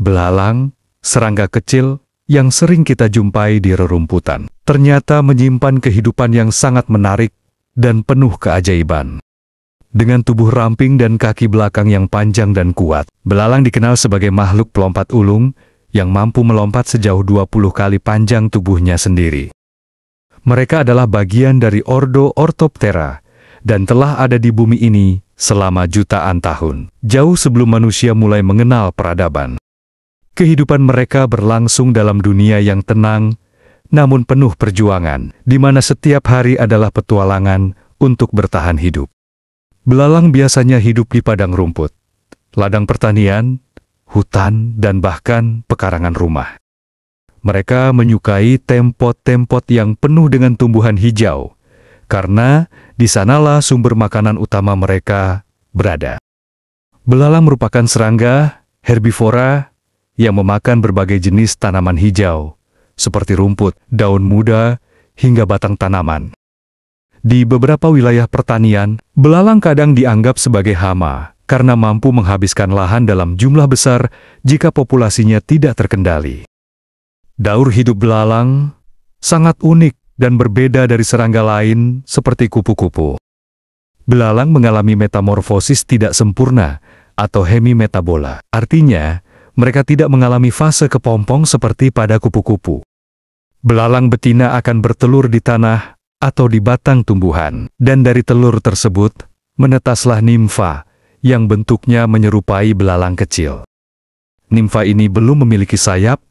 Belalang, serangga kecil yang sering kita jumpai di rerumputan, ternyata menyimpan kehidupan yang sangat menarik dan penuh keajaiban. Dengan tubuh ramping dan kaki belakang yang panjang dan kuat, belalang dikenal sebagai makhluk pelompat ulung yang mampu melompat sejauh 20 kali panjang tubuhnya sendiri. Mereka adalah bagian dari ordo Orthoptera dan telah ada di bumi ini selama jutaan tahun, jauh sebelum manusia mulai mengenal peradaban. Kehidupan mereka berlangsung dalam dunia yang tenang, namun penuh perjuangan, di mana setiap hari adalah petualangan untuk bertahan hidup. Belalang biasanya hidup di padang rumput, ladang pertanian, hutan, dan bahkan pekarangan rumah. Mereka menyukai tempot-tempot yang penuh dengan tumbuhan hijau, karena di sanalah sumber makanan utama mereka berada. Belalang merupakan serangga herbivora yang memakan berbagai jenis tanaman hijau, seperti rumput, daun muda, hingga batang tanaman. Di beberapa wilayah pertanian, belalang kadang dianggap sebagai hama karena mampu menghabiskan lahan dalam jumlah besar jika populasinya tidak terkendali. Daur hidup belalang sangat unik dan berbeda dari serangga lain seperti kupu-kupu. Belalang mengalami metamorfosis tidak sempurna atau hemimetabola, artinya mereka tidak mengalami fase kepompong seperti pada kupu-kupu. Belalang betina akan bertelur di tanah atau di batang tumbuhan, dan dari telur tersebut menetaslah nimfa yang bentuknya menyerupai belalang kecil. Nimfa ini belum memiliki sayap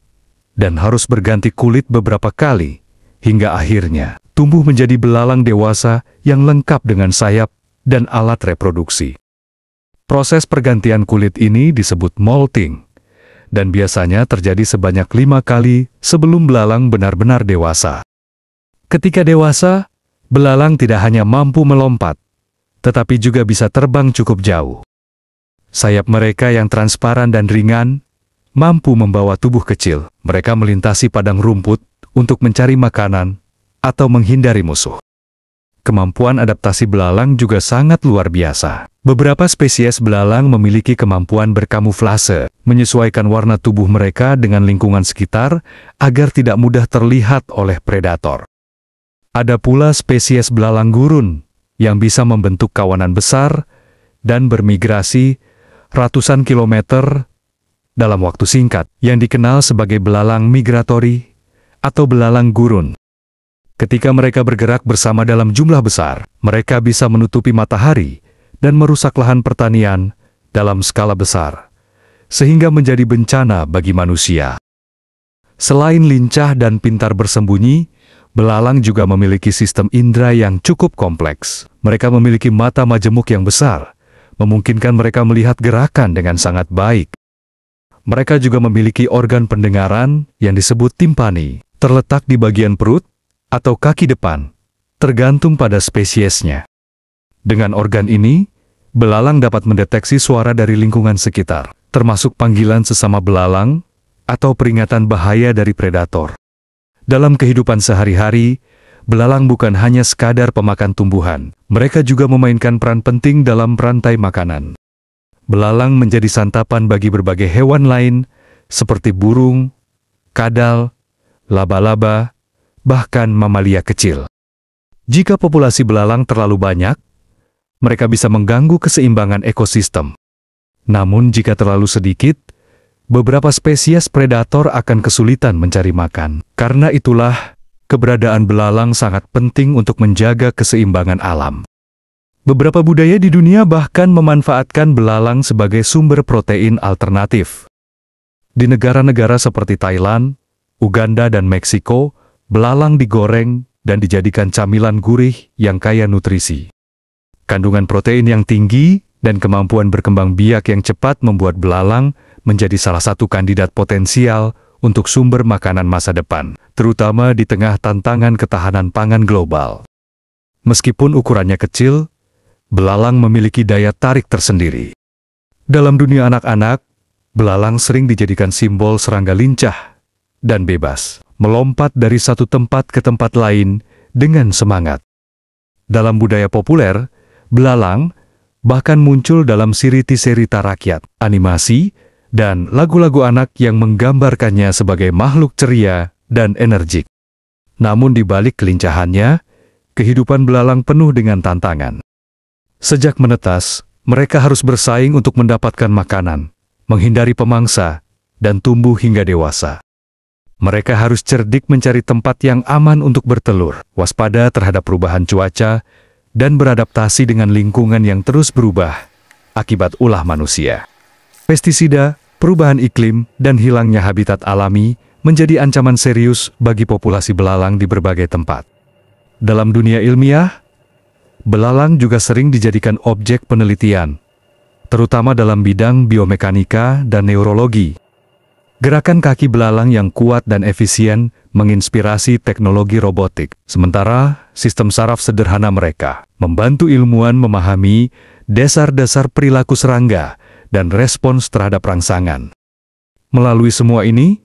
dan harus berganti kulit beberapa kali, hingga akhirnya tumbuh menjadi belalang dewasa yang lengkap dengan sayap dan alat reproduksi. Proses pergantian kulit ini disebut molting, dan biasanya terjadi sebanyak 5 kali sebelum belalang benar-benar dewasa. Ketika dewasa, belalang tidak hanya mampu melompat, tetapi juga bisa terbang cukup jauh. Sayap mereka yang transparan dan ringan mampu membawa tubuh kecil. Mereka melintasi padang rumput untuk mencari makanan atau menghindari musuh. Kemampuan adaptasi belalang juga sangat luar biasa. Beberapa spesies belalang memiliki kemampuan berkamuflase, menyesuaikan warna tubuh mereka dengan lingkungan sekitar agar tidak mudah terlihat oleh predator. Ada pula spesies belalang gurun yang bisa membentuk kawanan besar dan bermigrasi ratusan kilometer dalam waktu singkat, yang dikenal sebagai belalang migratori atau belalang gurun. Ketika mereka bergerak bersama dalam jumlah besar, mereka bisa menutupi matahari dan merusak lahan pertanian dalam skala besar, sehingga menjadi bencana bagi manusia. Selain lincah dan pintar bersembunyi, belalang juga memiliki sistem indera yang cukup kompleks. Mereka memiliki mata majemuk yang besar, memungkinkan mereka melihat gerakan dengan sangat baik. Mereka juga memiliki organ pendengaran yang disebut timpani, terletak di bagian perut atau kaki depan, tergantung pada spesiesnya. Dengan organ ini, belalang dapat mendeteksi suara dari lingkungan sekitar, termasuk panggilan sesama belalang atau peringatan bahaya dari predator. Dalam kehidupan sehari-hari, belalang bukan hanya sekadar pemakan tumbuhan, mereka juga memainkan peran penting dalam rantai makanan. Belalang menjadi santapan bagi berbagai hewan lain, seperti burung, kadal, laba-laba, bahkan mamalia kecil. Jika populasi belalang terlalu banyak, mereka bisa mengganggu keseimbangan ekosistem. Namun jika terlalu sedikit, beberapa spesies predator akan kesulitan mencari makan. Karena itulah, keberadaan belalang sangat penting untuk menjaga keseimbangan alam. Beberapa budaya di dunia bahkan memanfaatkan belalang sebagai sumber protein alternatif. Di negara-negara seperti Thailand, Uganda, dan Meksiko, belalang digoreng dan dijadikan camilan gurih yang kaya nutrisi. Kandungan protein yang tinggi dan kemampuan berkembang biak yang cepat membuat belalang menjadi salah satu kandidat potensial untuk sumber makanan masa depan, terutama di tengah tantangan ketahanan pangan global. Meskipun ukurannya kecil, belalang memiliki daya tarik tersendiri. Dalam dunia anak-anak, belalang sering dijadikan simbol serangga lincah dan bebas, melompat dari satu tempat ke tempat lain dengan semangat. Dalam budaya populer, belalang bahkan muncul dalam siriti-serita rakyat, animasi, dan lagu-lagu anak yang menggambarkannya sebagai makhluk ceria dan energik. Namun di balik kelincahannya, kehidupan belalang penuh dengan tantangan. Sejak menetas, mereka harus bersaing untuk mendapatkan makanan, menghindari pemangsa, dan tumbuh hingga dewasa. Mereka harus cerdik mencari tempat yang aman untuk bertelur, waspada terhadap perubahan cuaca, dan beradaptasi dengan lingkungan yang terus berubah akibat ulah manusia. Pestisida, perubahan iklim, dan hilangnya habitat alami menjadi ancaman serius bagi populasi belalang di berbagai tempat. Dalam dunia ilmiah, belalang juga sering dijadikan objek penelitian, terutama dalam bidang biomekanika dan neurologi. Gerakan kaki belalang yang kuat dan efisien menginspirasi teknologi robotik, sementara sistem saraf sederhana mereka membantu ilmuwan memahami dasar-dasar perilaku serangga dan respons terhadap rangsangan. Melalui semua ini,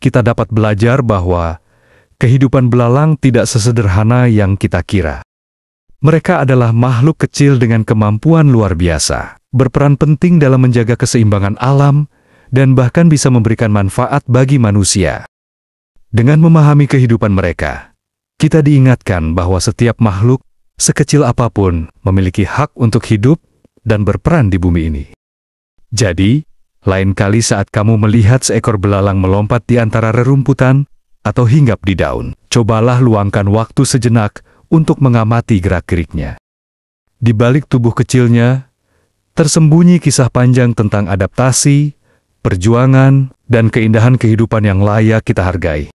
kita dapat belajar bahwa kehidupan belalang tidak sesederhana yang kita kira. Mereka adalah makhluk kecil dengan kemampuan luar biasa, berperan penting dalam menjaga keseimbangan alam, dan bahkan bisa memberikan manfaat bagi manusia. Dengan memahami kehidupan mereka, kita diingatkan bahwa setiap makhluk, sekecil apapun, memiliki hak untuk hidup dan berperan di bumi ini. Jadi, lain kali saat kamu melihat seekor belalang melompat di antara rerumputan atau hinggap di daun, cobalah luangkan waktu sejenak untuk mengamati gerak-geriknya. Di balik tubuh kecilnya, tersembunyi kisah panjang tentang adaptasi, perjuangan, dan keindahan kehidupan yang layak kita hargai.